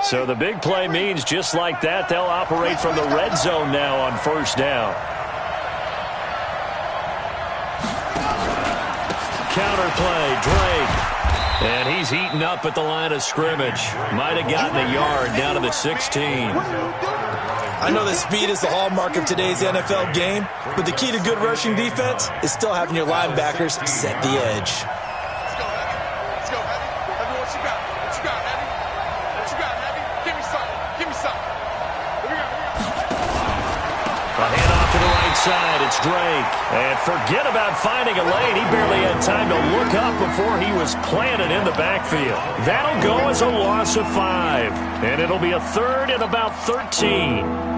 So the big play means just like that, they'll operate from the red zone now on first down. Counter play, Drake. And he's eaten up at the line of scrimmage. Might have gotten a yard down to the 16. I know that speed is the hallmark of today's NFL game, but the key to good rushing defense is still having your linebackers set the edge. Let's go, Heavy. Heavy, what you got? What you got, Heavy? What you got, Heavy? Give me something. Give me something. Here we go. A handoff to the right side. It's Drake. And forget about finding a lane. He barely had time to look up before he was planted in the backfield. That'll go as a loss of 5. And it'll be a third and about 13.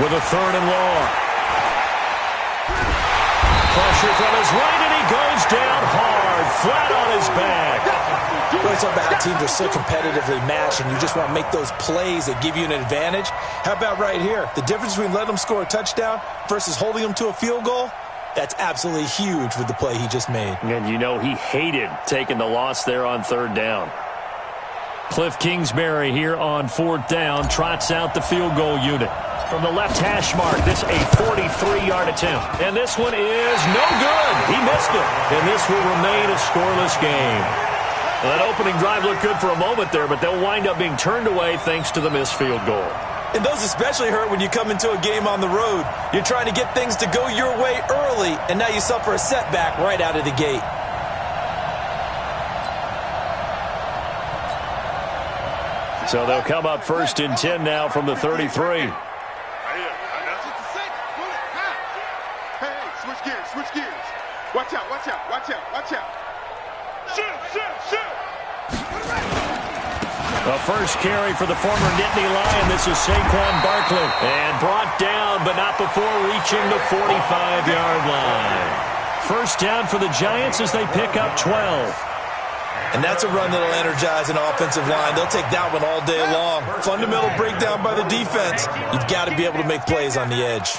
With a third and long. Pressure from his right, and he goes down hard, flat on his back. Really talk about how teams are so competitively matched, and you just want to make those plays that give you an advantage. How about right here? The difference between letting them score a touchdown versus holding them to a field goal, that's absolutely huge with the play he just made. And you know he hated taking the loss there on third down. Cliff Kingsbury here on fourth down, trots out the field goal unit. From the left hash mark, this a 43-yard attempt. And this one is no good. He missed it. And this will remain a scoreless game. Well, that opening drive looked good for a moment there, but they'll wind up being turned away thanks to the missed field goal. And those especially hurt when you come into a game on the road. You're trying to get things to go your way early, and now you suffer a setback right out of the gate. So they'll come up first and 10 now from the 33. Switch gears. Watch out, watch out, watch out, watch out. Shoot. A first carry for the former Nittany Lion. This is Saquon Barkley. And brought down, but not before reaching the 45-yard line. First down for the Giants as they pick up 12. And that's a run that'll energize an offensive line. They'll take that one all day long. Fundamental breakdown by the defense. You've got to be able to make plays on the edge.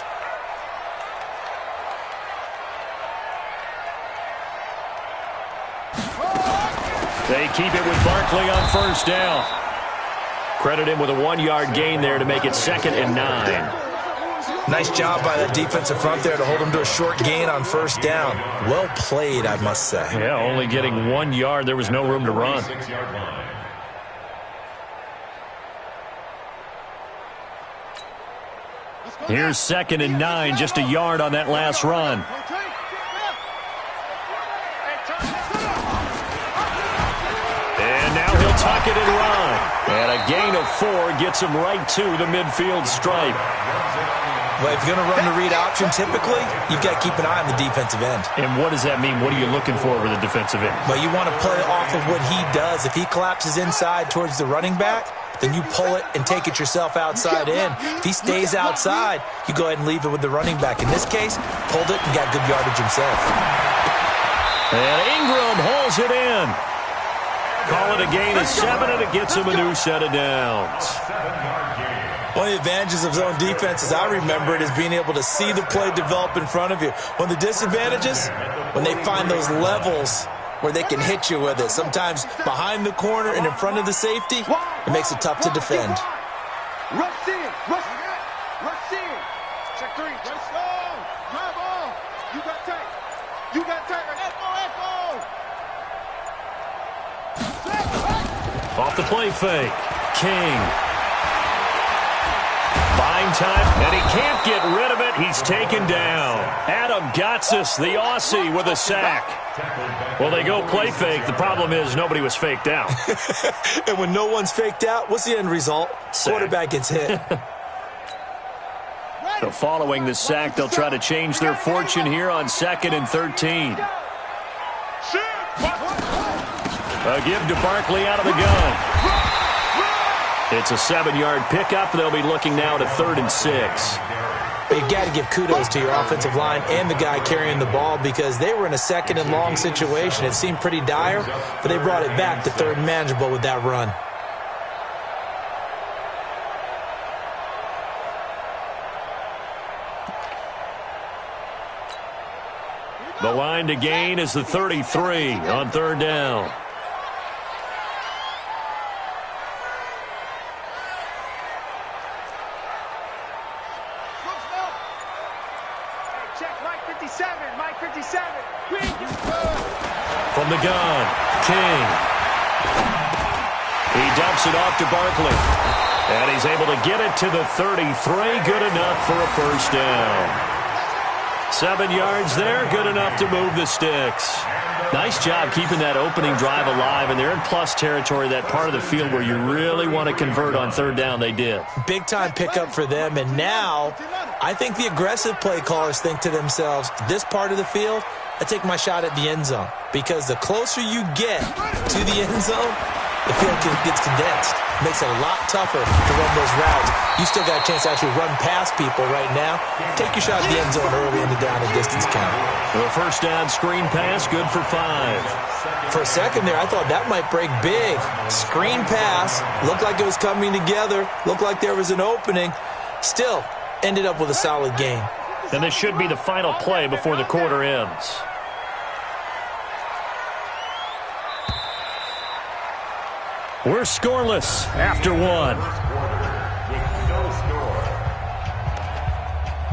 They keep it with Barkley on first down. Credit him with a 1-yard gain there to make it 2nd and 9. Nice job by that defensive front there to hold him to a short gain on first down. Well played, I must say. Yeah, only getting 1 yard. There was no room to run. Here's 2nd and 9, just a yard on that last run. Tuck it and run. And a gain of 4 gets him right to the midfield stripe. Well, if you're going to run the read option, typically, you've got to keep an eye on the defensive end. And what does that mean? What are you looking for with the defensive end? Well, you want to play off of what he does. If he collapses inside towards the running back, then you pull it and take it yourself outside in. If he stays outside, you go ahead and leave it with the running back. In this case, pulled it and got good yardage himself. And Ingram holds it in. Call it a gain of 7, and it gets him a new set of downs. One of the advantages of zone defense, as I remember it, is being able to see the play develop in front of you. One of the disadvantages, when they find those levels where they can hit you with it. Sometimes behind the corner and in front of the safety, it makes it tough to defend. Rush in. Check 3. Let's go. Drive on. You got tight. Off the play fake. King. Buying time, and he can't get rid of it. He's taken down. Adam Gotsis, the Aussie, with a sack. Well, they go play fake. The problem is nobody was faked out. And when no one's faked out, what's the end result? Sack. Quarterback gets hit. So following the sack, they'll try to change their fortune here on 2nd and 13. A give to Barkley out of the gun. It's a 7-yard pickup. They'll be looking now to 3rd and 6. But you got to give kudos to your offensive line and the guy carrying the ball because they were in a second and long situation. It seemed pretty dire, but they brought it back to third and manageable with that run. The line to gain is the 33 on third down. From the gun, King. He dumps it off to Barkley. And he's able to get it to the 33. Good enough for a first down. 7 yards there, good enough to move the sticks. Nice job keeping that opening drive alive, and they're in plus territory, that part of the field where you really want to convert on third down. They did. Big-time pickup for them, and now I think the aggressive play callers think to themselves, this part of the field, I take my shot at the end zone, because the closer you get to the end zone, the field gets condensed. Makes it a lot tougher to run those routes. You still got a chance to actually run past people right now. Take your shot at the end zone early in the down and distance count. The first down screen pass, good for 5. For a second there, I thought that might break big. Screen pass, looked like it was coming together, looked like there was an opening. Still, ended up with a solid gain. And this should be the final play before the quarter ends. We're scoreless after 1.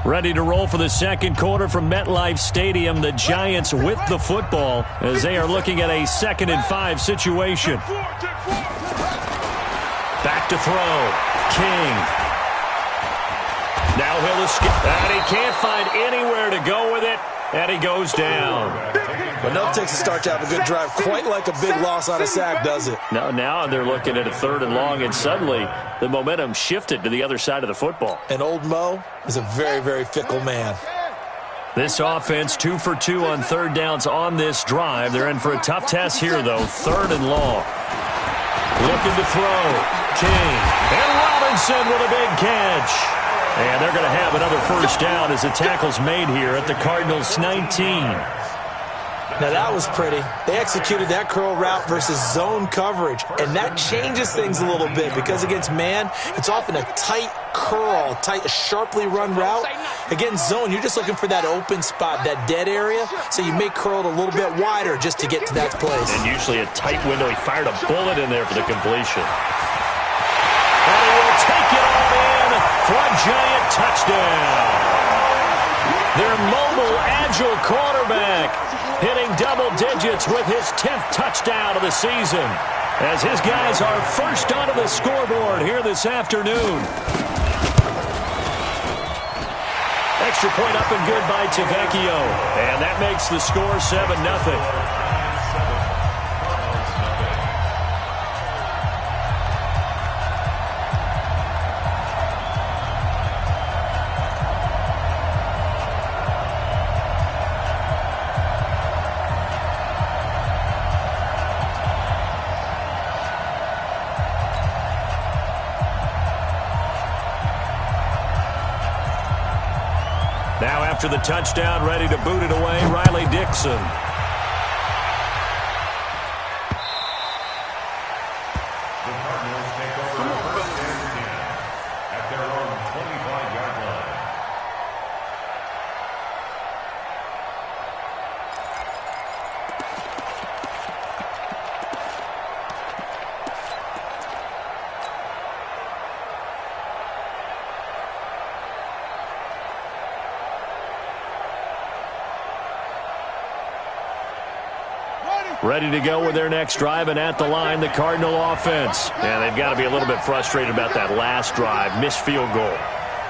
Ready to roll for the second quarter from MetLife Stadium. The Giants with the football as they are looking at a 2nd and 5 situation. Back to throw. King. Now he'll escape. And he can't find anywhere to go with it. And he goes down. But no takes a start to have a good drive. Quite like a big loss on a sack, does it? Now they're looking at a 3rd and long, and suddenly the momentum shifted to the other side of the football. And old Mo is a very, very fickle man. This offense 2 for 2 on third downs on this drive. They're in for a tough test here, though. 3rd and long. Looking to throw. King. And Robinson with a big catch. And they're going to have another first down as the tackle's made here at the Cardinals' 19. Now that was pretty. They executed that curl route versus zone coverage, and that changes things a little bit because against man, it's often a tight curl, sharply run route. Against zone, you're just looking for that open spot, that dead area, so you may curl it a little bit wider just to get to that place. And usually a tight window. He fired a bullet in there for the completion. And he will take it all in for a giant touchdown. Their mobile, agile quarterback hitting double digits with his 10th touchdown of the season as his guys are first onto the scoreboard here this afternoon. Extra point up and good by Tavecchio, and that makes the score 7-0. Now after the touchdown, ready to boot it away, Riley Dixon. The Cardinals take over first and 10 at their own 25-yard line. Ready to go with their next drive, and at the line, the Cardinal offense. And they've got to be a little bit frustrated about that last drive, missed field goal.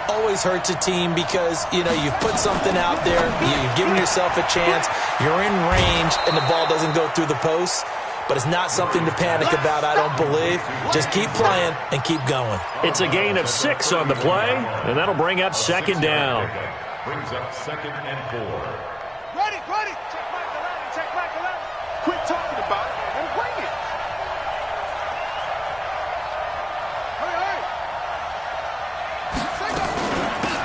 Always hurts a team because, you put something out there, you've given yourself a chance, you're in range, and the ball doesn't go through the posts. But it's not something to panic about, I don't believe. Just keep playing and keep going. It's a gain of 6 on the play, and that'll bring up 2nd down. Brings up 2nd and 4. Ready. Check back 11. Quit talking about it and bring it. Hurry.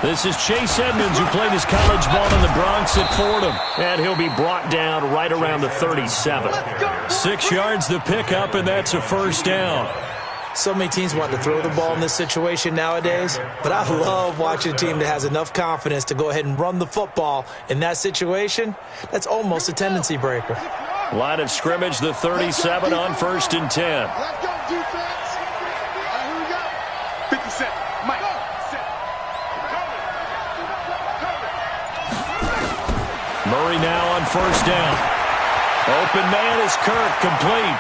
This is Chase Edmonds, who played his college ball in the Bronx at Fordham. And he'll be brought down right around the 37. 6 yards the pickup, and that's a first down. So many teams want to throw the ball in this situation nowadays, but I love watching a team that has enough confidence to go ahead and run the football. In that situation, that's almost a tendency breaker. Line of scrimmage, the 37 on 1st and 10. Let's go, defense. All right, here we go. 50 Cent. Mike. Murray now on 1st down. Open man is Kirk, complete.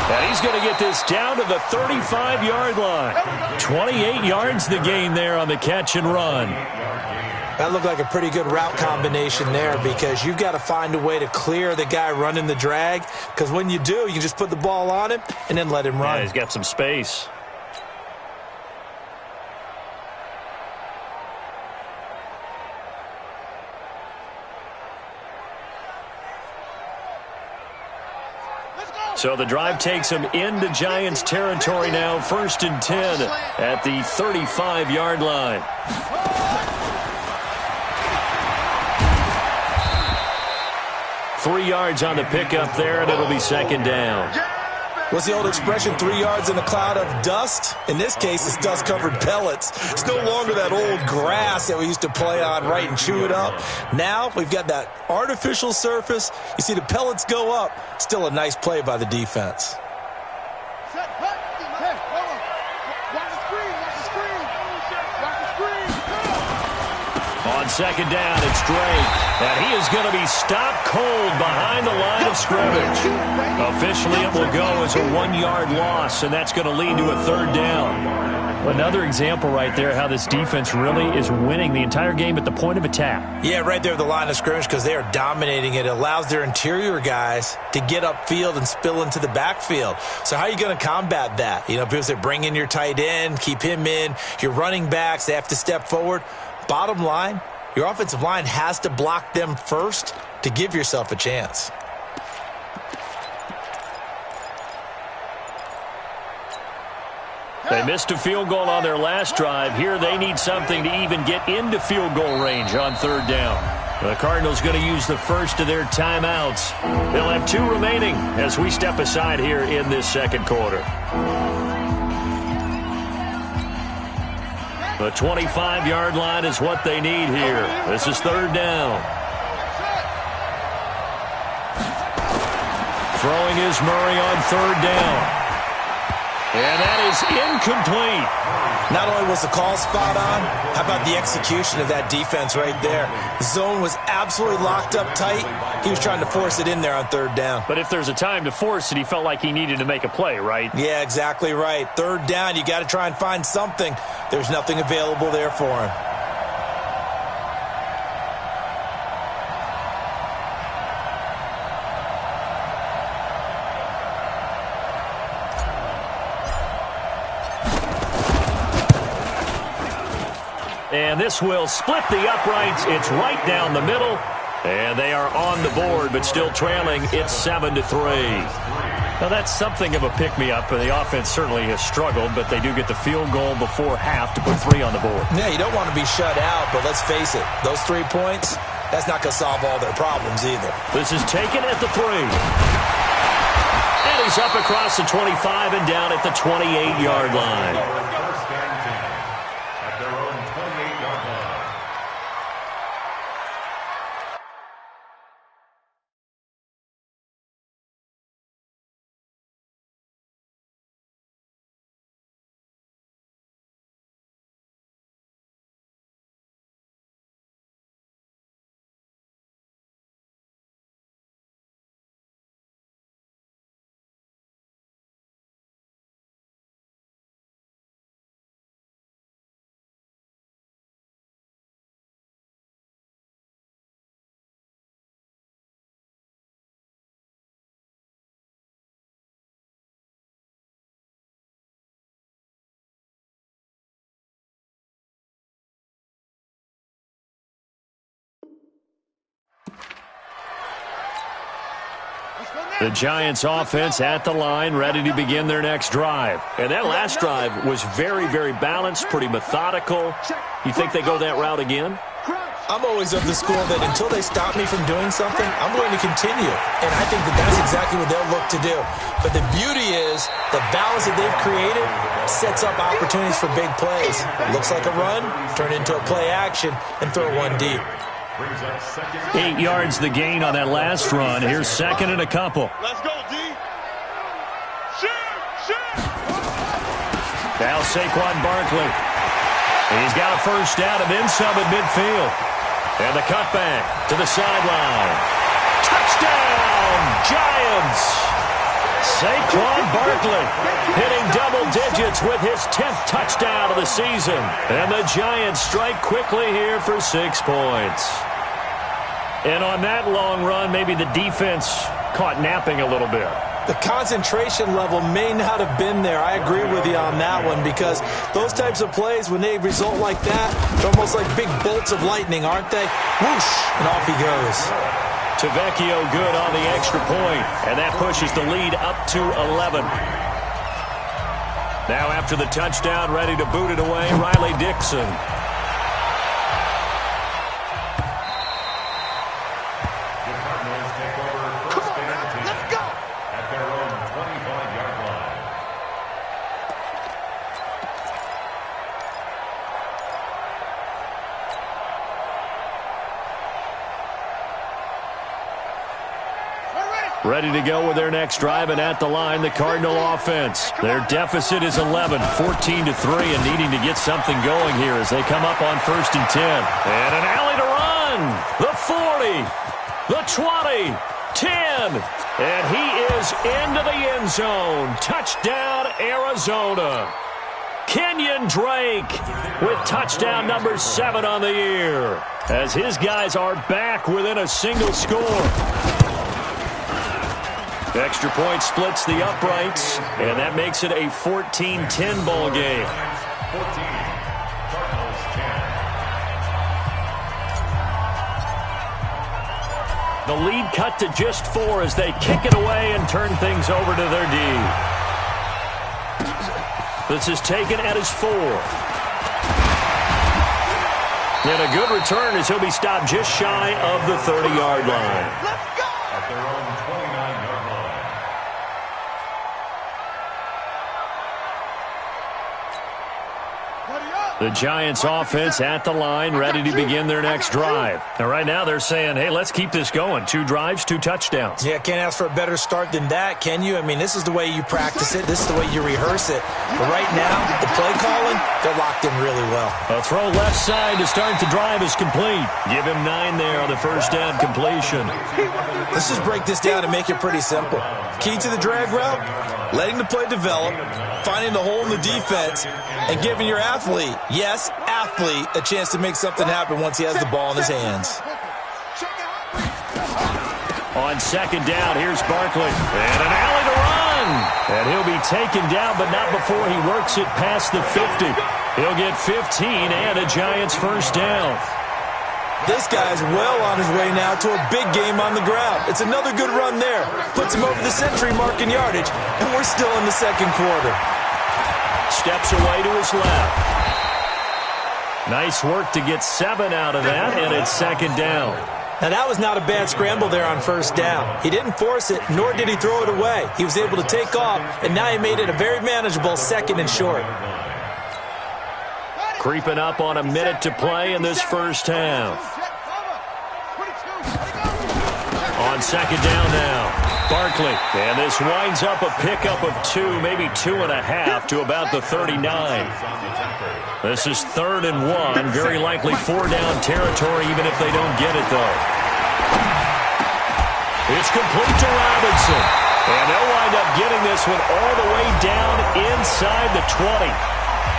And he's going to get this down to the 35-yard line. 28 yards the gain there on the catch and run. That looked like a pretty good route combination there, because you've got to find a way to clear the guy running the drag, because when you do, you can just put the ball on him and then let him run. Yeah, he's got some space. So the drive takes him into Giants territory now, 1st and 10 at the 35-yard line. Three yards on the pickup there, and it'll be 2nd down. What's the old expression, 3 yards in a cloud of dust? In this case, it's dust-covered pellets. It's no longer that old grass that we used to play on, right, and chew it up. Now we've got that artificial surface. You see the pellets go up. Still a nice play by the defense. Set, hey, hold on. Watch the screen, watch the screen. Watch the screen. On 2nd down, it's Drake. And he is going to be stopped cold behind the line of scrimmage. Officially, it will go as a 1-yard loss, and that's going to lead to a 3rd down. Another example right there how this defense really is winning the entire game at the point of attack. Yeah, right there at the line of scrimmage, because they are dominating it. It allows their interior guys to get upfield and spill into the backfield. So how are you going to combat that? You know, people say bring in your tight end, keep him in. Your running backs, they have to step forward. Bottom line, your offensive line has to block them first to give yourself a chance. They missed a field goal on their last drive. Here they need something to even get into field goal range on 3rd down. The Cardinals going to use the first of their timeouts. They'll have 2 remaining as we step aside here in this 2nd quarter. The 25-yard line is what they need here. This is 3rd down. Throwing is Murray on 3rd down. And that is incomplete. Not only was the call spot on, how about the execution of that defense right there? The zone was absolutely locked up tight. He was trying to force it in there on 3rd down. But if there's a time to force it, he felt like he needed to make a play, right? Yeah, exactly right. 3rd down, you got to try and find something. There's nothing available there for him. And this will split the uprights. It's right down the middle. And they are on the board, but still trailing. It's 7-3. Now, that's something of a pick-me-up. The offense certainly has struggled, but they do get the field goal before half to put 3 on the board. Yeah, you don't want to be shut out, but let's face it. Those 3 points, that's not going to solve all their problems either. This is taken at the 3. And he's up across the 25 and down at the 28-yard line. The Giants offense at the line, ready to begin their next drive. And that last drive was very, very balanced, pretty methodical. You think they go that route again? I'm always of the school that until they stop me from doing something, I'm going to continue. And I think that that's exactly what they'll look to do. But the beauty is the balance that they've created sets up opportunities for big plays. Looks like a run, turn into a play action, and throw one deep. 8 yards the gain on that last run. Here's second and a couple. Let's go, D. Shoot. Now Saquon Barkley. He's got a first down and then some at midfield. And the cutback to the sideline. Touchdown, Giants! Saquon Barkley hitting double digits with his 10th touchdown of the season. And the Giants strike quickly here for 6 points. And on that long run, maybe the defense caught napping a little bit. The concentration level may not have been there. I agree with you on that one because those types of plays, when they result like that, they're almost like big bolts of lightning, aren't they? Whoosh, and off he goes. Tavecchio good on the extra point, and that pushes the lead up to 11. Now after the touchdown, ready to boot it away, Riley Dixon. Ready to go with their next drive, and at the line, the Cardinal offense. Their deficit is 11, 14-3, and needing to get something going here as they come up on 1st and 10. And an alley to run. The 40, the 20, 10, and he is into the end zone. Touchdown, Arizona. Kenyon Drake with touchdown number 7 on the year as his guys are back within a single score. Extra point splits the uprights, and that makes it a 14-10 ball game. The lead cut to just 4 as they kick it away and turn things over to their D. This is taken at his 4. And a good return as he'll be stopped just shy of the 30-yard line. At their own 29-yard line. The Giants offense at the line, ready to begin their next drive. Now, right now, they're saying, hey, let's keep this going. 2 drives, 2 touchdowns. Yeah, can't ask for a better start than that, can you? I mean, this is the way you practice it. This is the way you rehearse it. But right now, the play calling, they're locked in really well. A throw left side to start the drive is complete. Give him 9 there on the first down completion. Let's just break this down and make it pretty simple. Key to the drag route, letting the play develop, finding the hole in the defense, and giving your athlete, yes, athlete, a chance to make something happen once he has the ball in his hands. On second down, here's Barkley. And an alley to run. And he'll be taken down, but not before he works it past the 50. He'll get 15 and a Giants first down. This guy's well on his way now to a big game on the ground. It's another good run there. Puts him over the century mark in yardage, and we're still in the second quarter. Steps away to his left. Nice work to get 7 out of that, and it's second down. Now, that was not a bad scramble there on first down. He didn't force it, nor did he throw it away. He was able to take off, and now he made it a very manageable 2nd and short. Creeping up on a minute to play in this first half. On second down now. Barkley, and this winds up a pickup of 2, maybe 2.5 to about the 39. This is 3rd and 1, very likely 4-down territory even if they don't get it though. It's complete to Robinson, and they'll wind up getting this one all the way down inside the 20.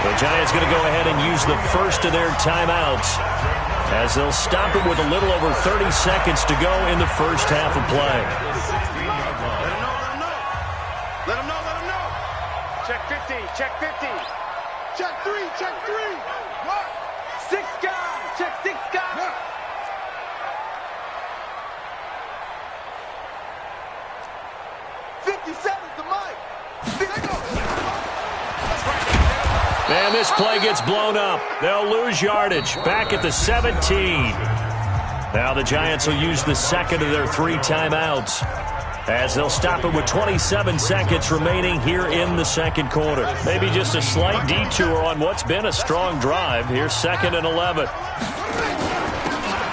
The Giants going to go ahead and use the first of their timeouts as they'll stop it with a little over 30 seconds to go in the first half of play. Let him know. Check 50, check 50. Check 3, check 3. What? 6 guys, check 6 guys. this play gets blown up. They'll lose yardage. Back at the 17. Now the Giants will use the second of their 3 timeouts, as they'll stop it with 27 seconds remaining here in the second quarter. Maybe just a slight detour on what's been a strong drive. Here's 2nd and 11.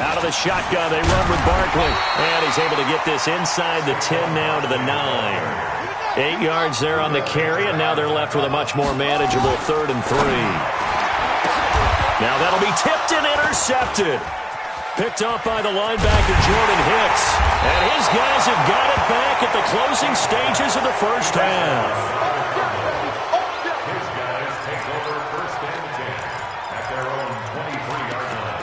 Out of the shotgun, they run with Barkley. And he's able to get this inside the 10 now to the 9. 8 yards there on the carry, and now they're left with a much more manageable 3rd and 3. Now that'll be tipped and intercepted. Picked off by the linebacker, Jordan Hicks. And his guys have got it back at the closing stages of the first half. His guys take over 1st and 10 at their own 23-yard line.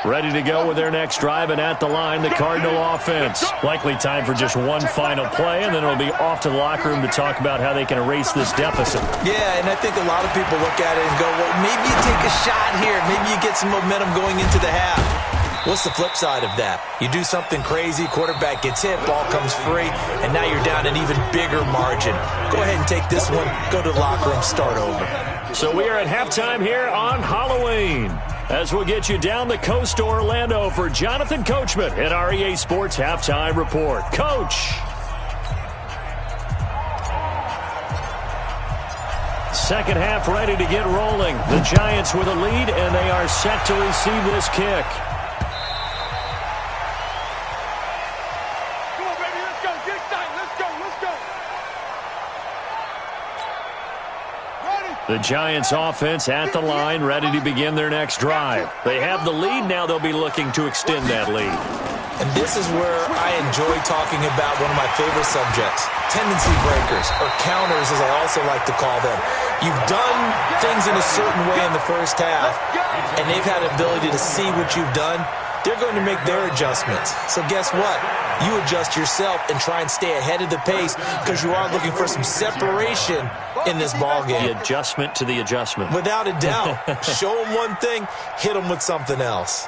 Ready to go with their next drive, and at the line, the Cardinal offense. Likely time for just one final play, and then it'll be off to the locker room to talk about how they can erase this deficit. Yeah, and I think a lot of people look at it and go, well, maybe you take a shot here. Maybe you get some momentum going into the half. What's the flip side of that? You do something crazy, quarterback gets hit, ball comes free, and now you're down an even bigger margin. Go ahead and take this one, go to the locker room, start over. So we are at halftime here on Halloween, as we'll get you down the coast to Orlando for Jonathan Coachman at our EA Sports Halftime Report. Coach! Second half ready to get rolling. The Giants with a lead, and they are set to receive this kick. Come on, baby, let's go. Get excited. Let's go. The Giants offense at the line, ready to begin their next drive. They have the lead. Now they'll be looking to extend that lead. And this is where I enjoy talking about one of my favorite subjects, tendency breakers, or counters as I also like to call them. You've done things in a certain way in the first half, and they've had the ability to see what you've done. They're going to make their adjustments. So guess what? You adjust yourself and try and stay ahead of the pace, because you are looking for some separation in this ball game. The adjustment to the adjustment. Without a doubt. Show them one thing, hit them with something else.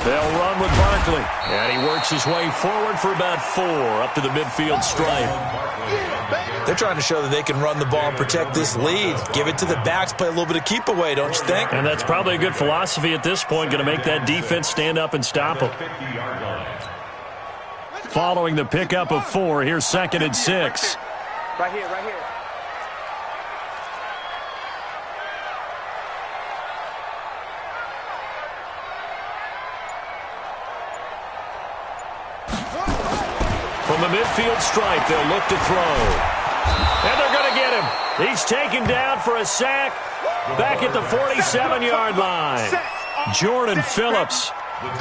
They'll run with Barkley, and he works his way forward for about 4 up to the midfield stripe. They're trying to show that they can run the ball and protect this lead. Give it to the backs, play a little bit of keep away, don't you think? And that's probably a good philosophy at this point, going to make that defense stand up and stop them. Following the pickup of 4, here's 2nd and 6. Right here, right here. From the midfield stripe, they'll look to throw. And they're going to get him. He's taken down for a sack back at the 47-yard line. Jordan Phillips.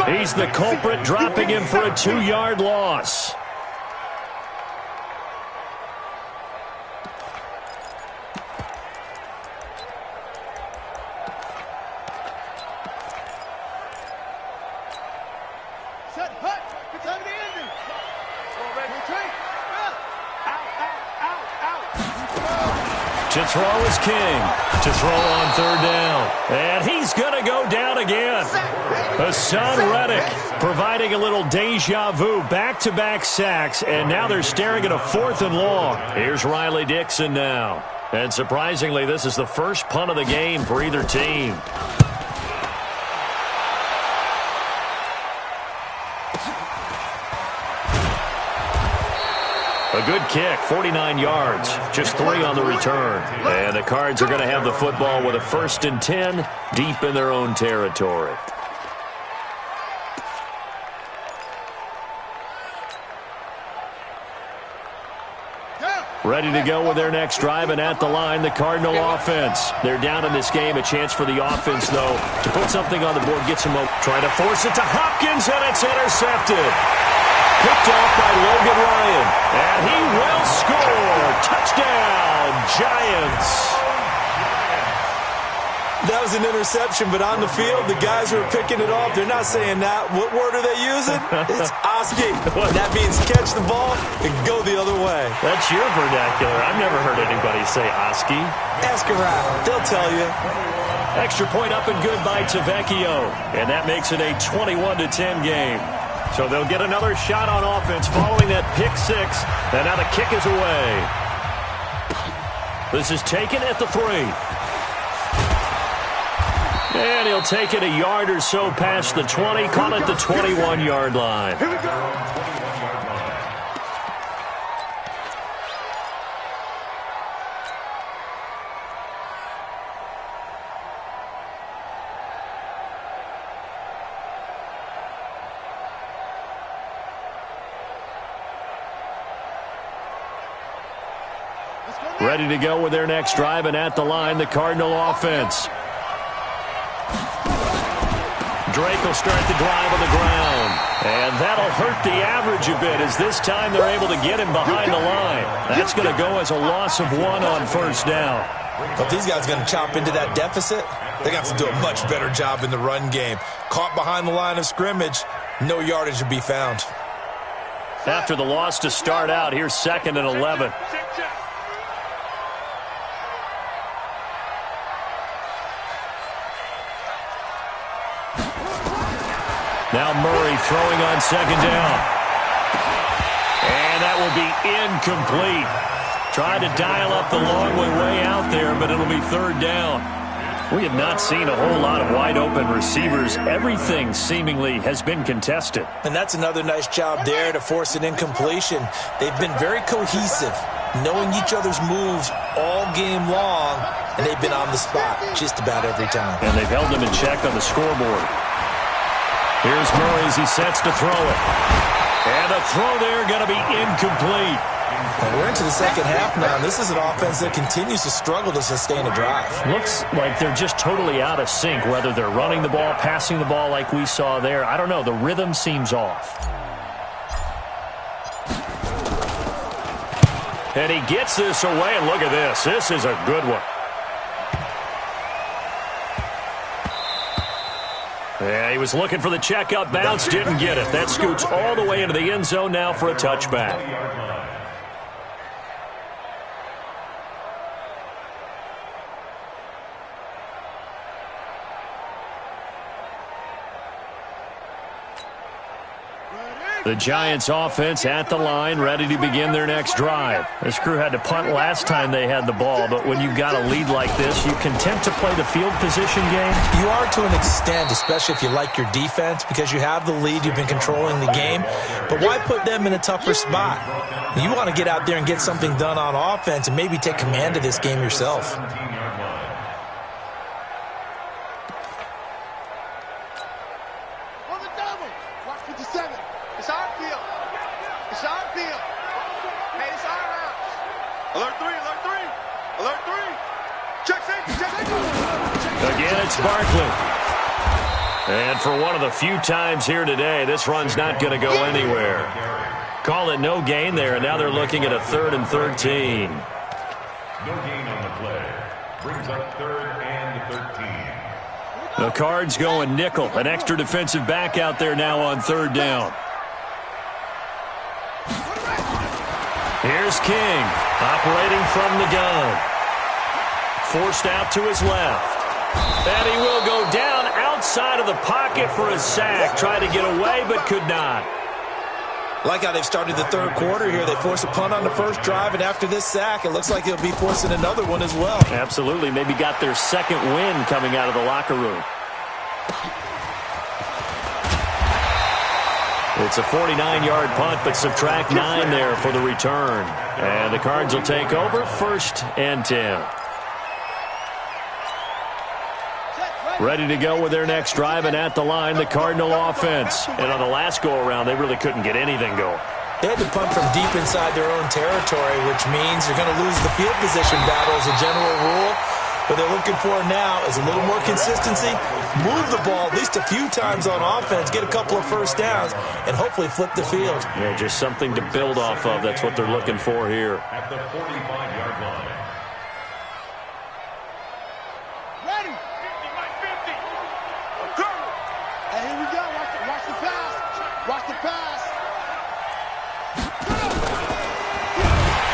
He's the culprit, dropping him for a 2-yard loss. To throw is King. To throw on 3rd down. And he's going to go down again. Hassan Reddick providing a little deja vu. Back-to-back sacks, and now they're staring at a 4th and long. Here's Riley Dixon now. And surprisingly, this is the first punt of the game for either team. A good kick, 49 yards, just 3 on the return. And the Cards are going to have the football with a 1st and 10 deep in their own territory. Ready to go with their next drive, and at the line, the Cardinal offense. They're down in this game. A chance for the offense, though, to put something on the board, get some more. Trying to force it to Hopkins, and it's intercepted. Picked off by Logan Ryan. And he will score. Touchdown, Giants. That was an interception, but on the field, the guys who are picking it off, they're not saying that. What word are they using? It's Oski. That means catch the ball and go the other way. That's your vernacular. I've never heard anybody say Oski. Ask around. They'll tell you. Extra point up and good by Tavecchio. And that makes it a 21-10 game. So they'll get another shot on offense following that pick six. And now the kick is away. This is taken at the 3. And he'll take it a yard or so past the 20. Call it the 21-yard line. Here we go. Ready to go with their next drive, and at the line, the Cardinal offense. Drake will start the drive on the ground. And that'll hurt the average a bit as this time they're able to get him behind the line. That's going to go as a loss of 1 on first down. But these guys are going to chop into that deficit. They got to do a much better job in the run game. Caught behind the line of scrimmage, no yardage to be found. After the loss to start out, here's 2nd and 11. Now Murray throwing on 2nd down. And that will be incomplete. Trying to dial up the long way out there, but it'll be 3rd down. We have not seen a whole lot of wide-open receivers. Everything seemingly has been contested. And that's another nice job there to force an incompletion. They've been very cohesive, knowing each other's moves all game long, and they've been on the spot just about every time. And they've held them in check on the scoreboard. Here's Murray as he sets to throw it. And the throw there going to be incomplete. And we're into the second half now. This is an offense that continues to struggle to sustain a drive. Looks like they're just totally out of sync, whether they're running the ball, passing the ball like we saw there. I don't know. The rhythm seems off. And he gets this away, and look at this. This is a good one. Yeah, he was looking for the checkup bounce, didn't get it. That scoots all the way into the end zone now for a touchback. The Giants offense at the line, ready to begin their next drive. This crew had to punt last time they had the ball, but when you've got a lead like this, you content to play the field position game? You are to an extent, especially if you like your defense, because you have the lead, you've been controlling the game. But why put them in a tougher spot? You want to get out there and get something done on offense and maybe take command of this game yourself. Again, it's Barkley. And for one of the few times here today, this run's not going to go anywhere. Call it no gain there, and now they're looking at a 3rd and 13. No gain on the play. Brings up 3rd and 13. The Cards going nickel. An extra defensive back out there now on 3rd down. Here's King, operating from the gun. Forced out to his left. And he will go down outside of the pocket for a sack. Tried to get away, but could not. Like how they've started the third quarter here. They force a punt on the first drive, and after this sack, it looks like they'll be forcing another one as well. Absolutely. Maybe got their second win coming out of the locker room. It's a 49-yard punt, but subtract 9 there for the return. And the Cards will take over 1st and 10. Ready to go with their next drive, and at the line, the Cardinal offense. And on the last go-around, they really couldn't get anything going. They had to punt from deep inside their own territory, which means you're going to lose the field position battle as a general rule. What they're looking for now is a little more consistency, move the ball at least a few times on offense, get a couple of first downs, and hopefully flip the field. Yeah, just something to build off of. That's what they're looking for here. At the 45-yard line. Ready? 50, Mike, 50. Hey, here we go. Watch the pass. Watch the pass.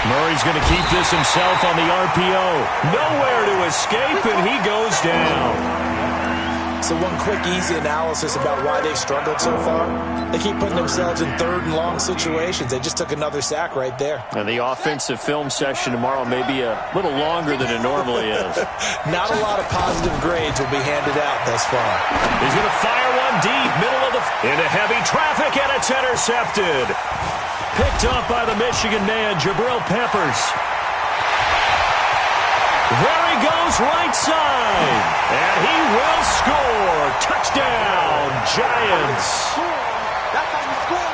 Murray's going to keep this himself on the RPO. Nowhere to escape, and he goes down. So one quick, easy analysis about why they've struggled so far. They keep putting themselves in third and long situations. They just took another sack right there. And the offensive film session tomorrow may be a little longer than it normally is. Not a lot of positive grades will be handed out thus far. He's going to fire one deep, middle of the... into heavy traffic, and it's intercepted. Picked up by the Michigan man, Jabril Peppers. There he goes, right side. And he will score. Touchdown, Giants. That's how you score.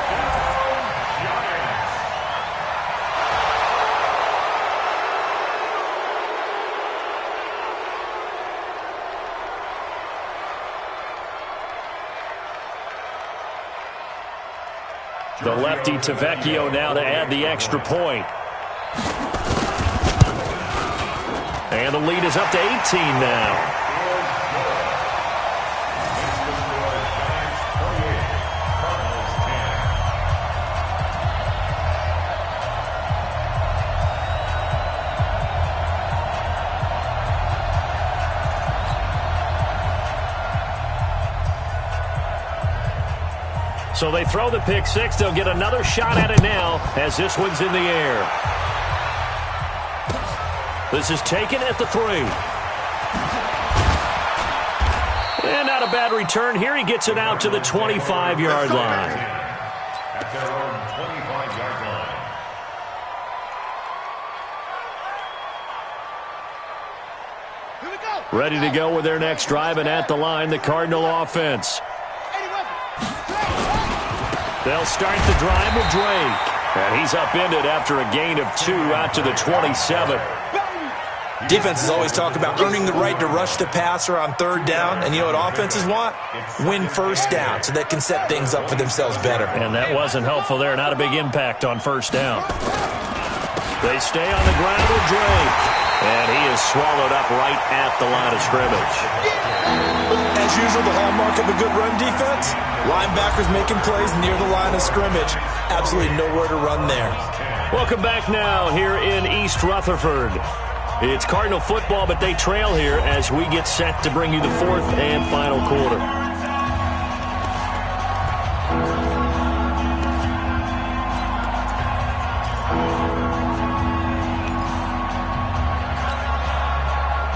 The lefty Tavecchio now to add the extra point. And the lead is up to 18 now. So they throw the pick six. They'll get another shot at it now as this one's in the air. This is taken at the 3. And not a bad return here. He gets it out to the 25-yard line. At their own 25-yard line. Here we go. Ready to go with their next drive, and at the line, the Cardinal offense. They'll start the drive with Drake. And he's upended after a gain of 2 out to the 27. Defenses always talk about earning the right to rush the passer on third down. And you know what offenses want? Win first down so they can set things up for themselves better. And that wasn't helpful there. Not a big impact on first down. They stay on the ground with Drake. And he is swallowed up right at the line of scrimmage. As usual, the hallmark of a good run defense, linebackers making plays near the line of scrimmage. Absolutely nowhere to run there. Welcome back now here in East Rutherford. It's Cardinal football, but they trail here as we get set to bring you the fourth and final quarter.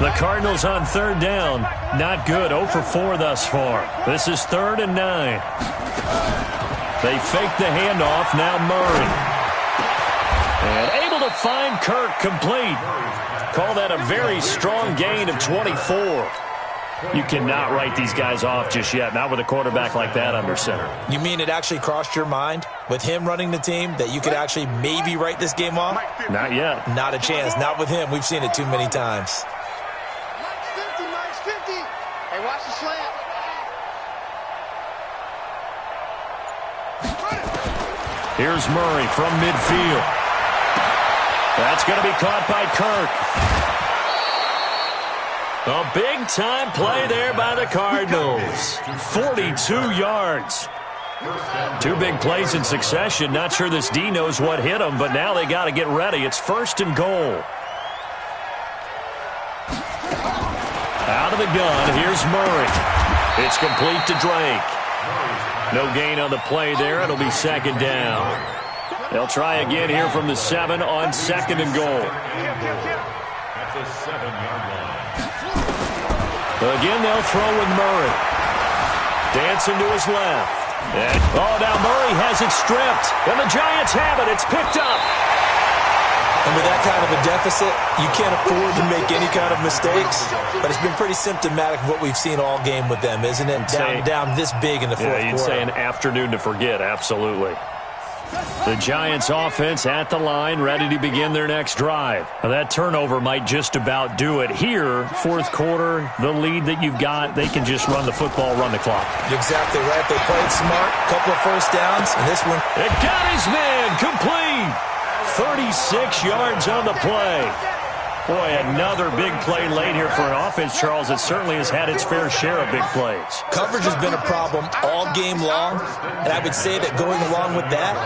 The Cardinals on third down. Not good. 0 for 4 thus far. This is 3rd and 9. They fake the handoff. Now Murray. And able to find Kirk complete. Call that a very strong gain of 24. You cannot write these guys off just yet. Not with a quarterback like that under center. You mean it actually crossed your mind with him running the team that you could actually maybe write this game off? Not yet. Not a chance. Not with him. We've seen it too many times. Mike's 50. Hey, watch the slant. Here's Murray from midfield. That's going to be caught by Kirk. A big-time play there by the Cardinals. 42 yards. 2 big plays in succession. Not sure this D knows what hit him, but now they got to get ready. It's 1st and goal. Out of the gun, here's Murray. It's complete to Drake. No gain on the play there. It'll be 2nd down. They'll try again here from the 7 on 2nd and goal. At the 7-yard line. Again, they'll throw with Murray. Dancing to his left. And, now Murray has it stripped. And the Giants have it. It's picked up. And with that kind of a deficit, you can't afford to make any kind of mistakes. But it's been pretty symptomatic of what we've seen all game with them, isn't it? Down this big in the fourth quarter. You'd say an afternoon to forget, absolutely. The Giants offense at the line, ready to begin their next drive. Now, that turnover might just about do it. Here, fourth quarter, the lead that you've got, they can just run the football, run the clock. Exactly right. They played smart, couple of first downs, and this one. It got his man complete. 36 yards on the play. Boy, another big play late here for an offense, Charles, that certainly has had its fair share of big plays. Coverage has been a problem all game long, and I would say that going along with that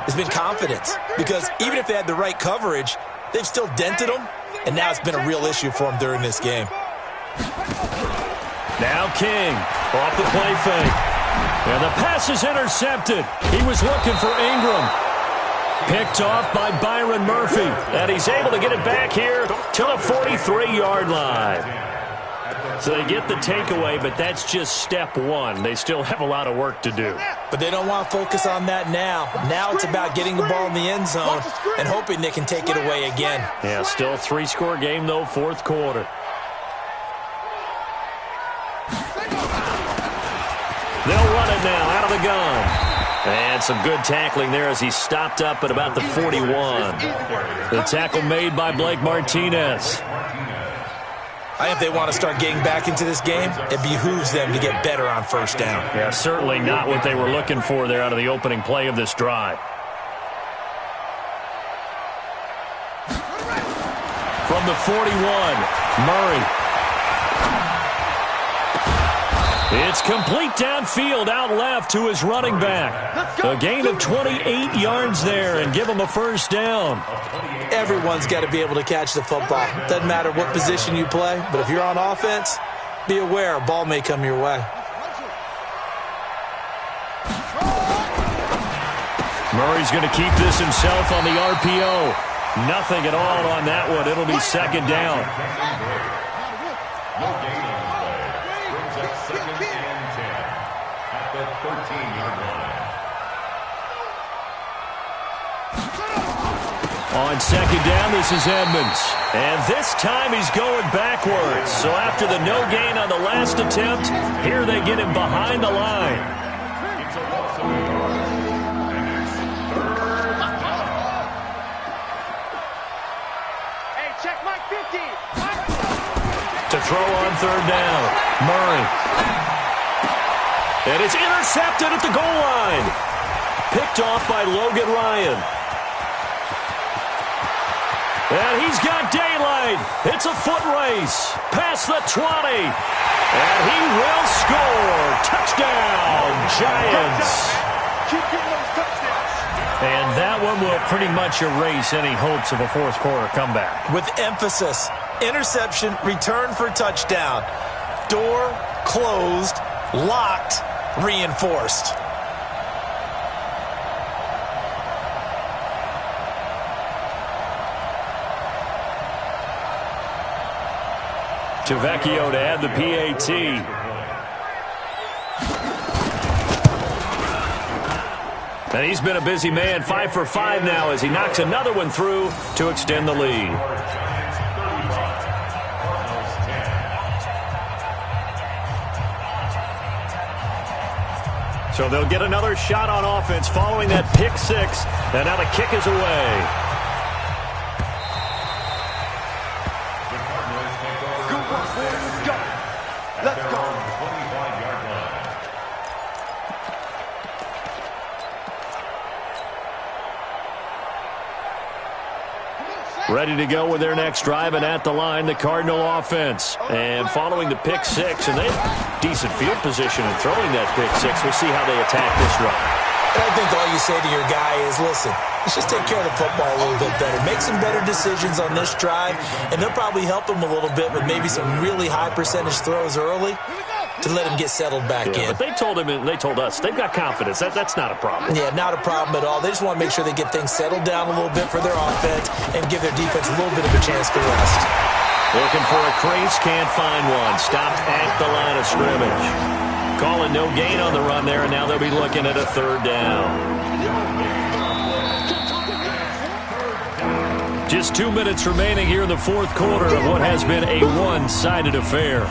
has been confidence. Because even if they had the right coverage, they've still dented them, and now it's been a real issue for them during this game. Now King off the play fake. And the pass is intercepted. He was looking for Ingram. Picked off by Byron Murphy. And he's able to get it back here to the 43-yard line. So they get the takeaway, but that's just step one. They still have a lot of work to do. But they don't want to focus on that now. Now it's about getting the ball in the end zone and hoping they can take it away again. Yeah, still a three-score game, though, fourth quarter. They'll run it now out of the gun. And some good tackling there as he stopped up at about the 41. The tackle made by Blake Martinez. I think if they want to start getting back into this game, it behooves them to get better on first down. Yeah, certainly not what they were looking for there out of the opening play of this drive. From the 41, Murray. It's complete downfield out left to his running back. A gain of 28 yards there and give him a first down. Everyone's got to be able to catch the football. Doesn't matter what position you play, but if you're on offense, be aware a ball may come your way. Murray's going to keep this himself on the RPO. Nothing at all on that one. It'll be second down. No gain on the play. Brings up second and 10 at the 13-yard line. On second down, this is Edmonds. And this time he's going backwards. So after the no gain on the last attempt, here they get him behind the line. It's a loss of a yard. And it's third down. Hey, check my 50. To throw on third down, Murray. And it's intercepted at the goal line. Picked off by Logan Ryan. And he's got daylight. It's a foot race. Past the 20. And he will score. Touchdown, Giants. Keep getting those touchdowns. And that one will pretty much erase any hopes of a fourth quarter comeback. With emphasis, interception, return for touchdown. Door closed, locked, reinforced. Tavecchio to add the PAT. And he's been a busy man, 5 for 5 now as he knocks another one through to extend the lead. So they'll get another shot on offense following that pick six. And now the kick is away. Let's go. Ready to go with their next drive, and at the line, the Cardinal offense. And following the pick six, and they have decent field position in throwing that pick six. We'll see how they attack this drive. And I think all you say to your guy is, listen, let's just take care of the football a little bit better. Make some better decisions on this drive, and they'll probably help him a little bit with maybe some really high percentage throws early to let him get settled back in. But they told him, and they told us, they've got confidence. That's not a problem. Yeah, not a problem at all. They just want to make sure they get things settled down a little bit for their offense and give their defense a little bit of a chance to rest. Looking for a crease, can't find one. Stopped at the line of scrimmage. Calling no gain on the run there, and now they'll be looking at a third down. Just 2 minutes remaining here in the fourth quarter of what has been a one-sided affair.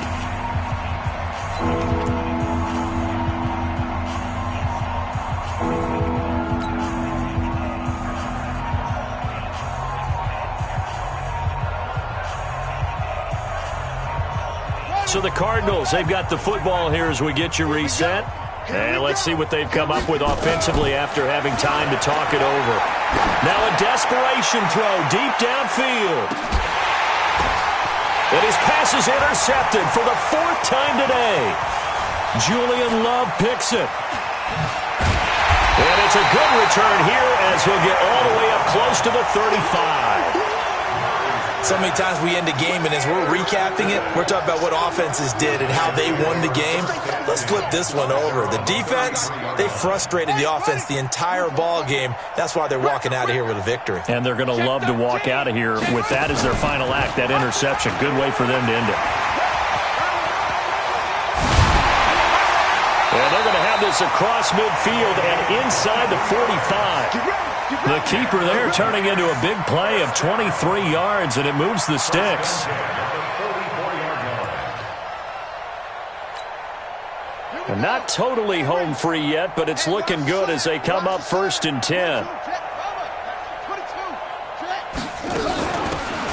So the Cardinals, they've got the football here as we get you reset. And let's see what they've come up with offensively after having time to talk it over. Now a desperation throw deep downfield. And his pass is intercepted for the 4th time today. Julian Love picks it. And it's a good return here as he'll get all the way up close to the 35. So many times we end a game, and as we're recapping it, we're talking about what offenses did and how they won the game. Let's flip this one over. The defense, they frustrated the offense the entire ball game. That's why they're walking out of here with a victory. And they're going to love to walk out of here with that as their final act, that interception. Good way for them to end it. And they're going to have this across midfield and inside the 45. The keeper there turning into a big play of 23 yards, and it moves the sticks. And not totally home free yet, but it's looking good as they come up 1st and 10.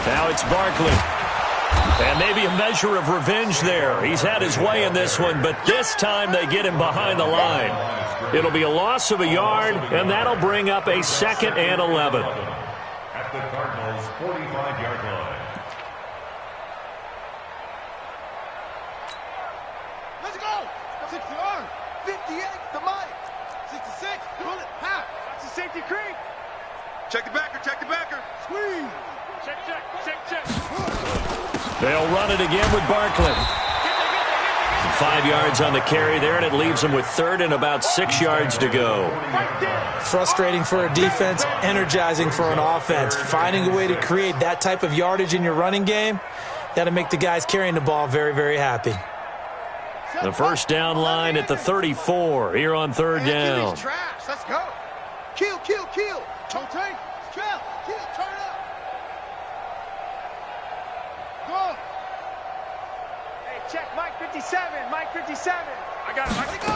Now it's Barkley. And maybe a measure of revenge there. He's had his way in this one, but this time they get him behind the line. It'll be a loss of a yard, and that'll bring up a 2nd and 11. At the Cardinals' 45-yard line. Let's go! 60-yard, 58, the mic. 66, pull it, half. That's a safety creep. Check the backer, squeeze. Check. They'll run it again with Barkley. 5 yards on the carry there, and it leaves them with 3rd and about 6 yards to go. Frustrating for a defense, energizing for an offense. Finding a way to create that type of yardage in your running game, that'll make the guys carrying the ball very, very happy. The first down line at the 34 here on 3rd down. Let's go. Kill. Don't take. Kill, turn up. Go. Hey, check Mike 57. I got him. Let's go.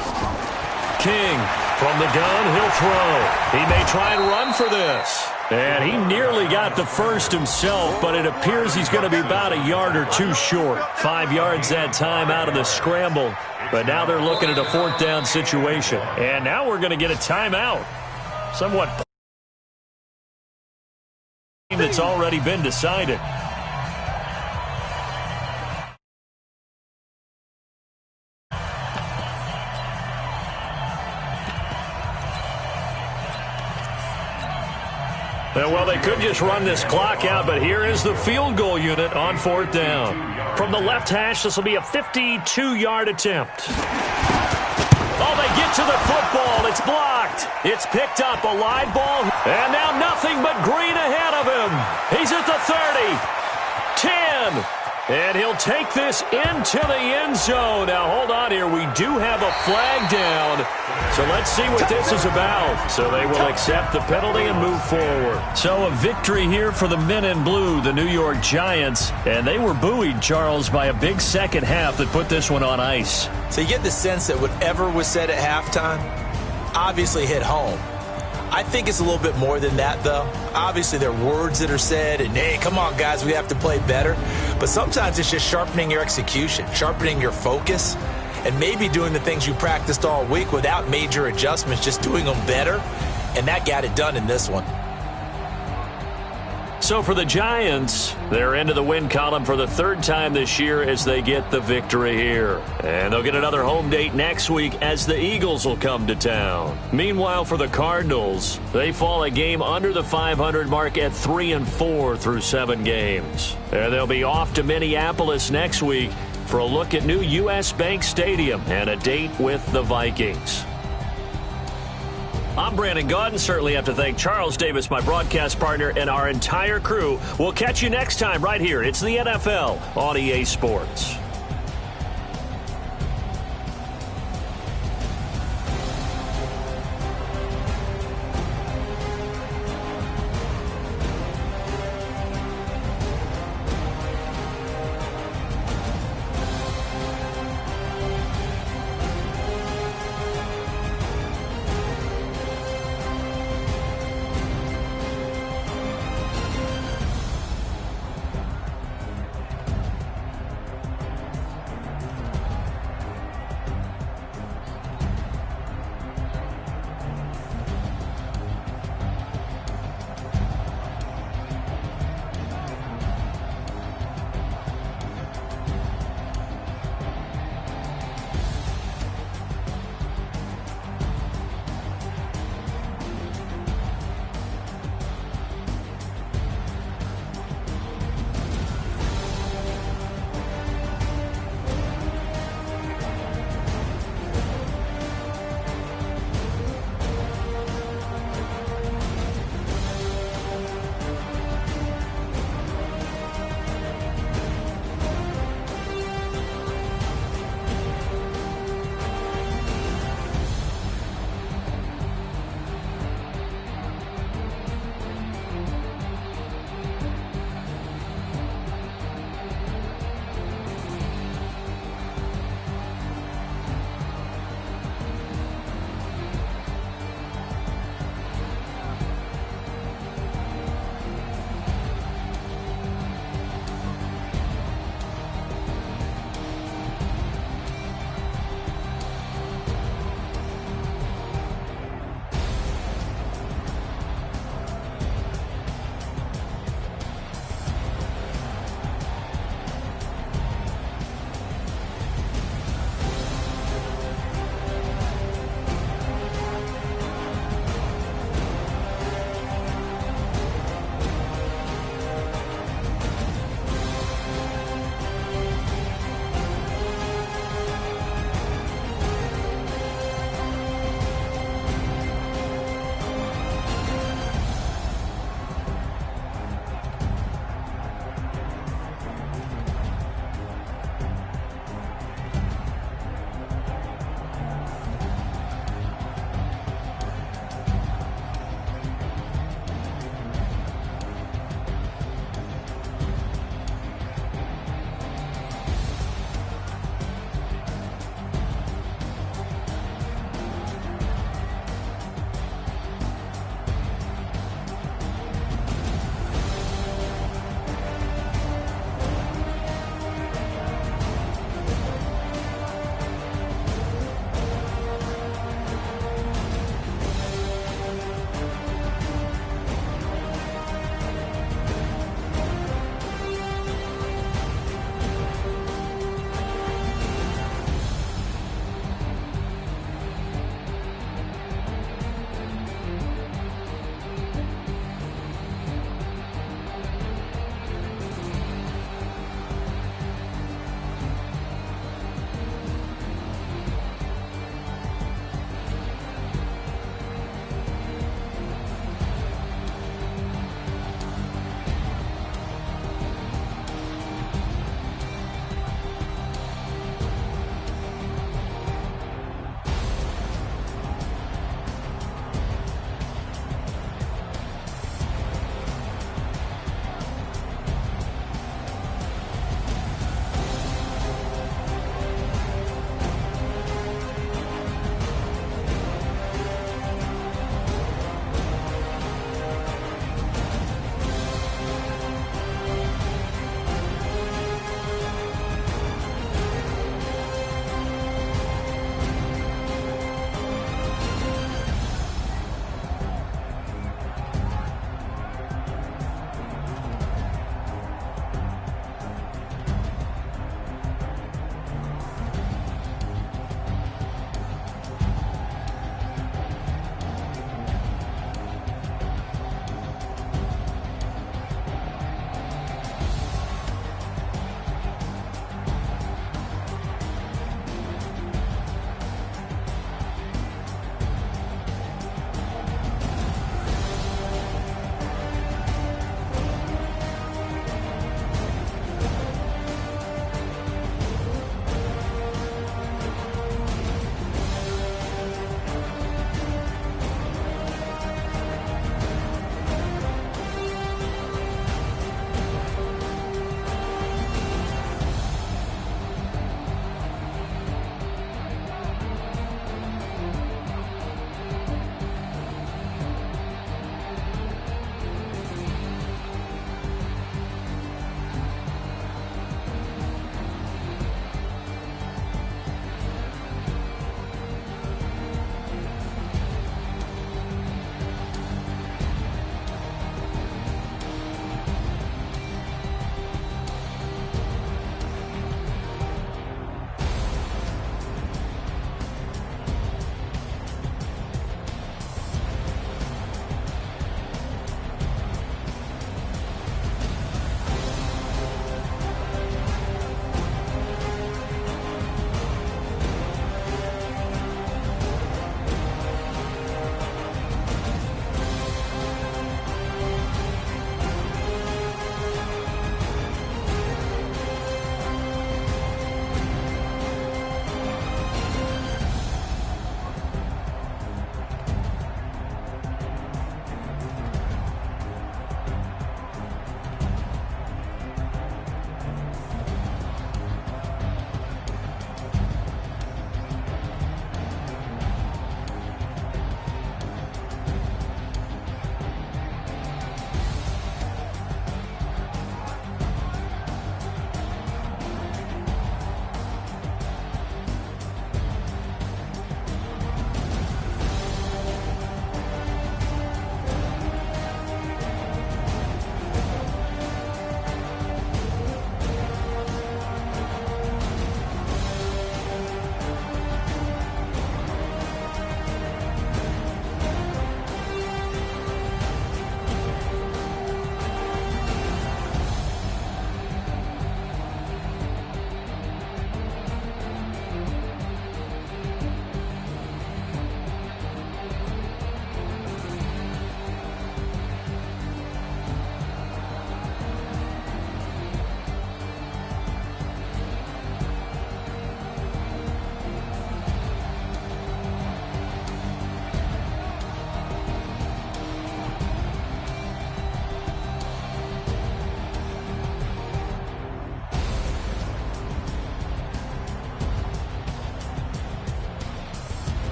King from the gun, he'll throw. He may try and run for this. And he nearly got the first himself, but it appears he's going to be about a yard or two short. 5 yards that time out of the scramble. But now they're looking at a 4th down situation. And now we're going to get a timeout. Somewhat that's already been decided. Well, they could just run this clock out, but here is the field goal unit on 4th down. From the left hash, this will be a 52-yard attempt. Oh, they get to the football. It's blocked. It's picked up, a live ball. And now nothing but green ahead of him. He's at the 30, 10. And he'll take this into the end zone. Now, hold on here. We do have a flag down. So let's see what this is about. So they will accept the penalty and move forward. So a victory here for the men in blue, the New York Giants. And they were buoyed, Charles, by a big second half that put this one on ice. So you get the sense that whatever was said at halftime obviously hit home. I think it's a little bit more than that, though. Obviously, there are words that are said, and, hey, come on, guys, we have to play better. But sometimes it's just sharpening your execution, sharpening your focus, and maybe doing the things you practiced all week without major adjustments, just doing them better. And that got it done in this one. So for the Giants, they're into the win column for the 3rd time this year as they get the victory here. And they'll get another home date next week as the Eagles will come to town. Meanwhile, for the Cardinals, they fall a game under the 500 mark at 3-4 through 7 games. And they'll be off to Minneapolis next week for a look at new U.S. Bank Stadium and a date with the Vikings. I'm Brandon Gaudin. Certainly have to thank Charles Davis, my broadcast partner, and our entire crew. We'll catch you next time right here. It's the NFL on EA Sports.